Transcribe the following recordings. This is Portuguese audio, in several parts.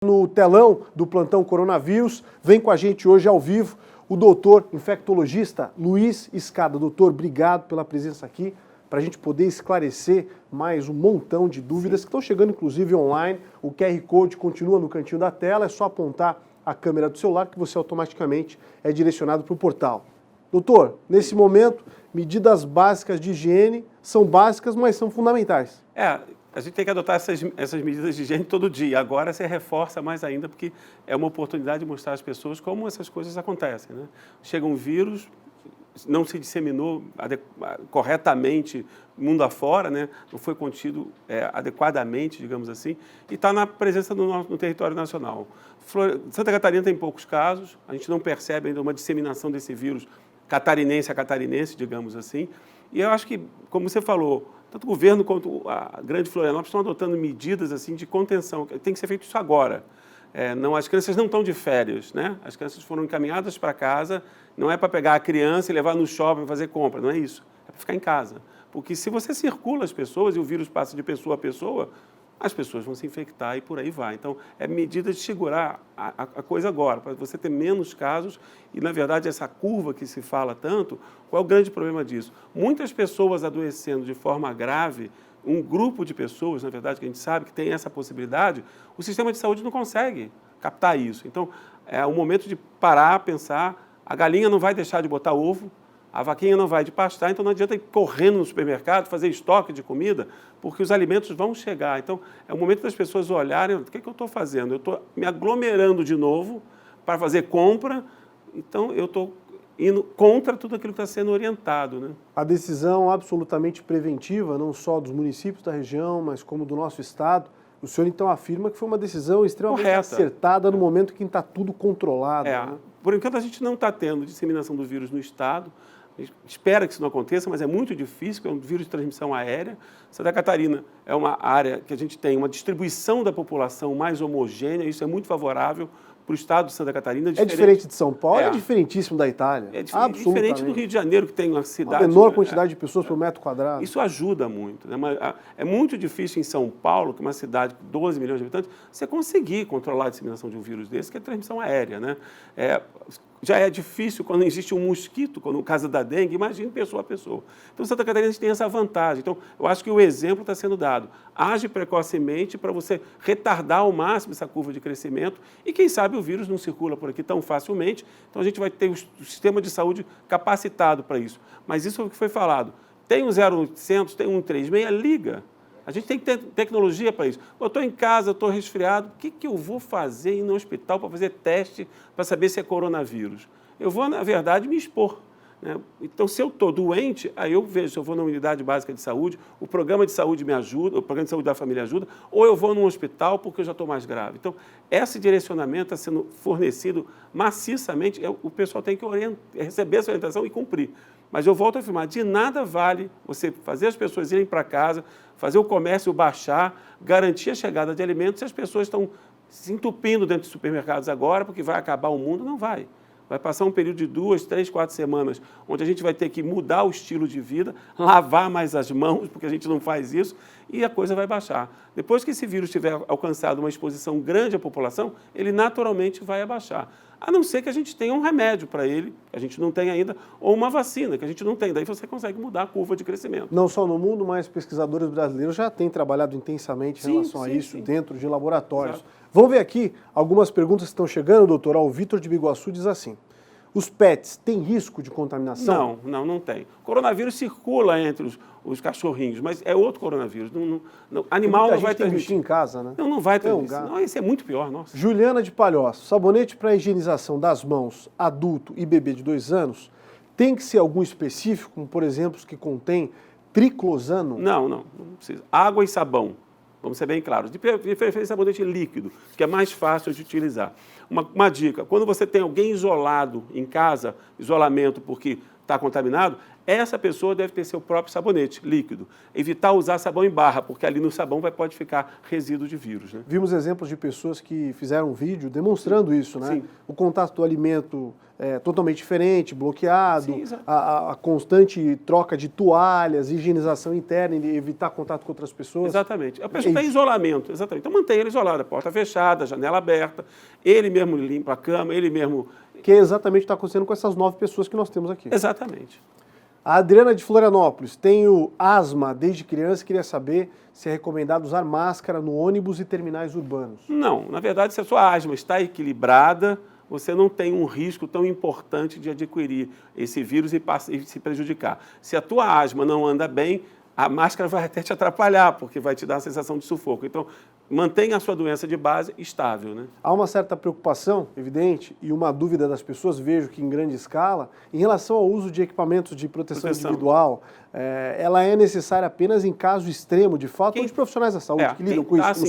No telão do Plantão Coronavírus, vem com a gente hoje ao vivo o doutor infectologista Luiz Escada. Doutor, obrigado pela presença aqui, para a gente poder esclarecer mais um montão de dúvidas que estão chegando inclusive online. O QR Code continua no cantinho da tela, é só apontar a câmera do celular que você automaticamente é direcionado para o portal. Doutor, nesse momento, medidas básicas de higiene são básicas, mas são fundamentais. A gente tem que adotar essas medidas de higiene todo dia. Agora você reforça mais ainda, porque é uma oportunidade de mostrar às pessoas como essas coisas acontecem, né? Chega um vírus, não se disseminou corretamente mundo afora, né? Não foi contido adequadamente, digamos assim, e está na presença no território nacional. Santa Catarina tem poucos casos, a gente não percebe ainda uma disseminação desse vírus catarinense a catarinense, digamos assim, e eu acho que, como você falou, tanto o governo quanto a Grande Florianópolis estão adotando medidas assim, de contenção. Tem que ser feito isso agora. As crianças não estão de férias, né? As crianças foram encaminhadas para casa, não é para pegar a criança e levar no shopping fazer compra, não é isso. É para ficar em casa. Porque se você circula as pessoas e o vírus passa de pessoa a pessoa, as pessoas vão se infectar e por aí vai. Então, é medida de segurar a coisa agora, para você ter menos casos. E, na verdade, essa curva que se fala tanto, qual é o grande problema disso? Muitas pessoas adoecendo de forma grave, um grupo de pessoas, na verdade, que a gente sabe que tem essa possibilidade, o sistema de saúde não consegue captar isso. Então, é o momento de parar, pensar, a galinha não vai deixar de botar ovo, a vaquinha não vai de pastar, então não adianta ir correndo no supermercado, fazer estoque de comida, porque os alimentos vão chegar. Então, é o momento das pessoas olharem, o que é que eu estou fazendo? Eu estou me aglomerando de novo para fazer compra, então eu estou indo contra tudo aquilo que está sendo orientado, né? A decisão absolutamente preventiva, não só dos municípios da região, mas como do nosso estado, o senhor então afirma que foi uma decisão extremamente acertada no momento que está tudo controlado. Né? Por enquanto a gente não está tendo disseminação do vírus no estado, a gente espera que isso não aconteça, mas é muito difícil, porque é um vírus de transmissão aérea. Santa Catarina é uma área que a gente tem uma distribuição da população mais homogênea, isso é muito favorável para o estado de Santa Catarina. É diferente de São Paulo, é diferentíssimo da Itália. É diferente do Rio de Janeiro, que tem uma cidade... A menor quantidade de pessoas por metro quadrado. Isso ajuda muito, né? É muito difícil em São Paulo, que é uma cidade com 12 milhões de habitantes, você conseguir controlar a disseminação de um vírus desse, que é transmissão aérea, né? Já é difícil quando existe um mosquito, no caso da dengue, imagine pessoa a pessoa. Então, Santa Catarina a gente tem essa vantagem. Então, eu acho que o exemplo está sendo dado. Age precocemente para você retardar ao máximo essa curva de crescimento e, quem sabe, o vírus não circula por aqui tão facilmente. Então, a gente vai ter o sistema de saúde capacitado para isso. Mas isso é o que foi falado. Tem um 0800, tem um 136, liga. A gente tem que ter tecnologia para isso. Eu estou em casa, estou resfriado, o que eu vou fazer ir no hospital para fazer teste para saber se é coronavírus? Eu vou, na verdade, me expor, né? Então, se eu estou doente, aí eu vejo se eu vou na unidade básica de saúde, o programa de saúde me ajuda, o programa de saúde da família ajuda, ou eu vou num hospital porque eu já estou mais grave. Então, esse direcionamento está sendo fornecido maciçamente, o pessoal tem que receber essa orientação e cumprir. Mas eu volto a afirmar, de nada vale você fazer as pessoas irem para casa, fazer o comércio baixar, garantir a chegada de alimentos, se as pessoas estão se entupindo dentro de supermercados agora, porque vai acabar o mundo, não vai. Vai passar um período de 2, 3, 4 semanas, onde a gente vai ter que mudar o estilo de vida, lavar mais as mãos, porque a gente não faz isso, e a coisa vai baixar. Depois que esse vírus tiver alcançado uma exposição grande à população, ele naturalmente vai abaixar. A não ser que a gente tenha um remédio para ele, que a gente não tem ainda, ou uma vacina, que a gente não tem. Daí você consegue mudar a curva de crescimento. Não só no mundo, mas pesquisadores brasileiros já têm trabalhado intensamente em relação a isso dentro de laboratórios. Exato. Vamos ver aqui algumas perguntas que estão chegando, doutor. O Vitor de Biguaçu diz assim: os pets têm risco de contaminação? Não tem. O coronavírus circula entre os cachorrinhos, mas é outro coronavírus. Animal não vai transmitir. Bichinho em casa, né? Não vai transmitir. Não, esse é muito pior, nossa. Juliana de Palhoça: sabonete para higienização das mãos, adulto e bebê de 2 anos, tem que ser algum específico, como por exemplo os que contém triclosano? Não precisa. Água e sabão. Vamos ser bem claros. De preferência, sabonete líquido, que é mais fácil de utilizar. Uma dica: quando você tem alguém isolado em casa, isolamento porque está contaminado, essa pessoa deve ter seu próprio sabonete líquido. Evitar usar sabão em barra, porque ali no sabão pode ficar resíduo de vírus, né? Vimos exemplos de pessoas que fizeram um vídeo demonstrando isso, né? Sim. O contato do alimento totalmente diferente, bloqueado, Sim, a constante troca de toalhas, higienização interna e evitar contato com outras pessoas. Exatamente. A pessoa está em isolamento, exatamente. Então mantenha ele isolado, a porta fechada, a janela aberta, ele mesmo limpa a cama, ele mesmo... Que é exatamente o que está acontecendo com essas 9 pessoas que nós temos aqui. Exatamente. A Adriana de Florianópolis, tenho asma desde criança e queria saber se é recomendado usar máscara no ônibus e terminais urbanos. Não, na verdade, se a sua asma está equilibrada, você não tem um risco tão importante de adquirir esse vírus e se prejudicar. Se a tua asma não anda bem, a máscara vai até te atrapalhar, porque vai te dar a sensação de sufoco. Então, mantenha a sua doença de base estável, né? Há uma certa preocupação, evidente, e uma dúvida das pessoas, vejo que em grande escala, em relação ao uso de equipamentos de proteção individual. Ela é necessária apenas em caso extremo de falta ou de profissionais da saúde que lidam com isso.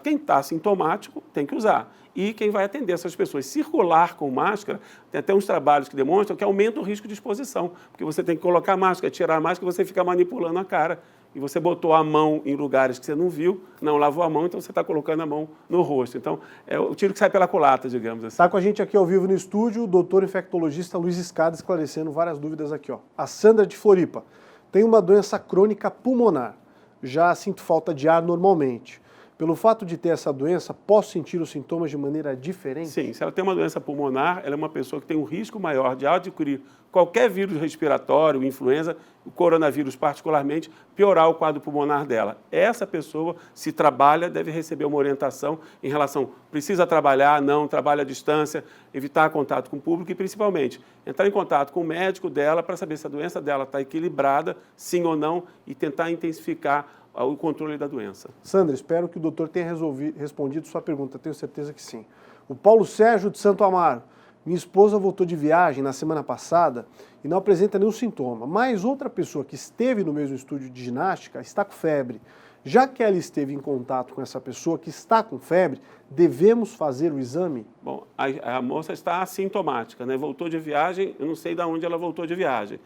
Quem está sintomático tem que usar. E quem vai atender essas pessoas. Circular com máscara, tem até uns trabalhos que demonstram que aumenta o risco de exposição, porque você tem que colocar a máscara, tirar a máscara, você fica manipulando a cara. E você botou a mão em lugares que você não viu, não lavou a mão, então você está colocando a mão no rosto. Então, é o tiro que sai pela culatra, digamos assim. Está com a gente aqui ao vivo no estúdio o doutor infectologista Luiz Escada, esclarecendo várias dúvidas aqui. A Sandra de Floripa. Tem uma doença crônica pulmonar. Já sinto falta de ar normalmente. Pelo fato de ter essa doença, posso sentir os sintomas de maneira diferente? Sim, se ela tem uma doença pulmonar, ela é uma pessoa que tem um risco maior de adquirir qualquer vírus respiratório, influenza, o coronavírus particularmente, piorar o quadro pulmonar dela. Essa pessoa, se trabalha, deve receber uma orientação em relação, precisa trabalhar, não, trabalha à distância, evitar contato com o público e, principalmente, entrar em contato com o médico dela para saber se a doença dela está equilibrada, sim ou não, e tentar intensificar o controle da doença. Sandra, espero que o doutor tenha respondido sua pergunta, tenho certeza que sim. O Paulo Sérgio de Santo Amaro. Minha esposa voltou de viagem na semana passada e não apresenta nenhum sintoma, mas outra pessoa que esteve no mesmo estúdio de ginástica está com febre. Já que ela esteve em contato com essa pessoa que está com febre, devemos fazer o exame? Bom, a moça está assintomática, né? Voltou de viagem, eu não sei de onde ela voltou de viagem.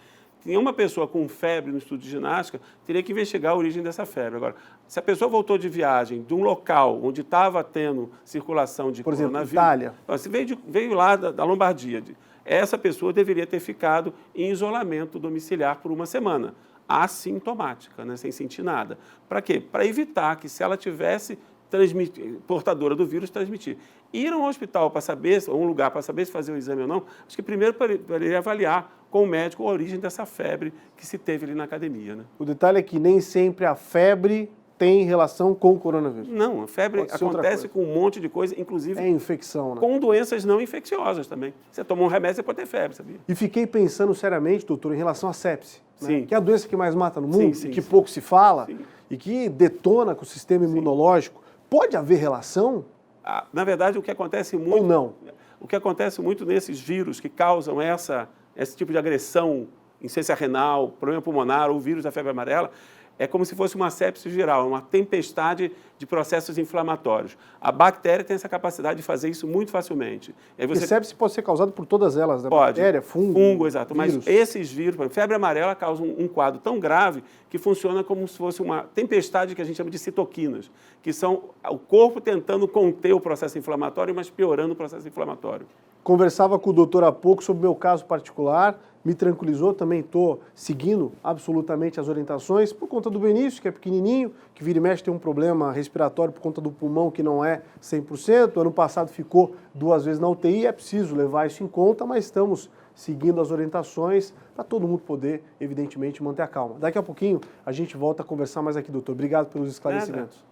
Nenhuma pessoa com febre no estudo de ginástica teria que investigar a origem dessa febre. Agora, se a pessoa voltou de viagem de um local onde estava tendo circulação de coronavírus... Por exemplo, Itália. Se veio lá da Lombardia, essa pessoa deveria ter ficado em isolamento domiciliar por uma semana, assintomática, né, sem sentir nada. Para quê? Para evitar que, se ela tivesse portadora do vírus, transmitir. Ir a um hospital para saber, ou um lugar para saber se fazer o exame ou não, acho que primeiro poderia avaliar com o médico a origem dessa febre que se teve ali na academia, né? O detalhe é que nem sempre a febre tem relação com o coronavírus. Não, a febre acontece com um monte de coisa, inclusive infecção, né? Com doenças não infecciosas também. Você toma um remédio, você pode ter febre, sabia? E fiquei pensando seriamente, doutor, em relação à sepse, sim, né? Que é a doença que mais mata no mundo, sim, e que pouco se fala, sim, e que detona com o sistema imunológico. Pode haver relação? Na verdade, o que acontece muito... Ou não? O que acontece muito nesses vírus que causam esse tipo de agressão, insuficiência renal, problema pulmonar ou vírus da febre amarela, é como se fosse uma sepse viral, uma tempestade de processos inflamatórios. A bactéria tem essa capacidade de fazer isso muito facilmente. E sepse pode ser causada por todas elas, né? Pode. Bactéria, fungo, exato. Vírus. Mas esses vírus, febre amarela causa um quadro tão grave que funciona como se fosse uma tempestade que a gente chama de citoquinas, que são o corpo tentando conter o processo inflamatório, mas piorando o processo inflamatório. Conversava com o doutor há pouco sobre o meu caso particular, me tranquilizou, também estou seguindo absolutamente as orientações por conta do Benício, que é pequenininho, que vira e mexe tem um problema respiratório por conta do pulmão que não é 100%, ano passado ficou 2 vezes na UTI, é preciso levar isso em conta, mas estamos seguindo as orientações para todo mundo poder, evidentemente, manter a calma. Daqui a pouquinho a gente volta a conversar mais aqui, doutor. Obrigado pelos esclarecimentos.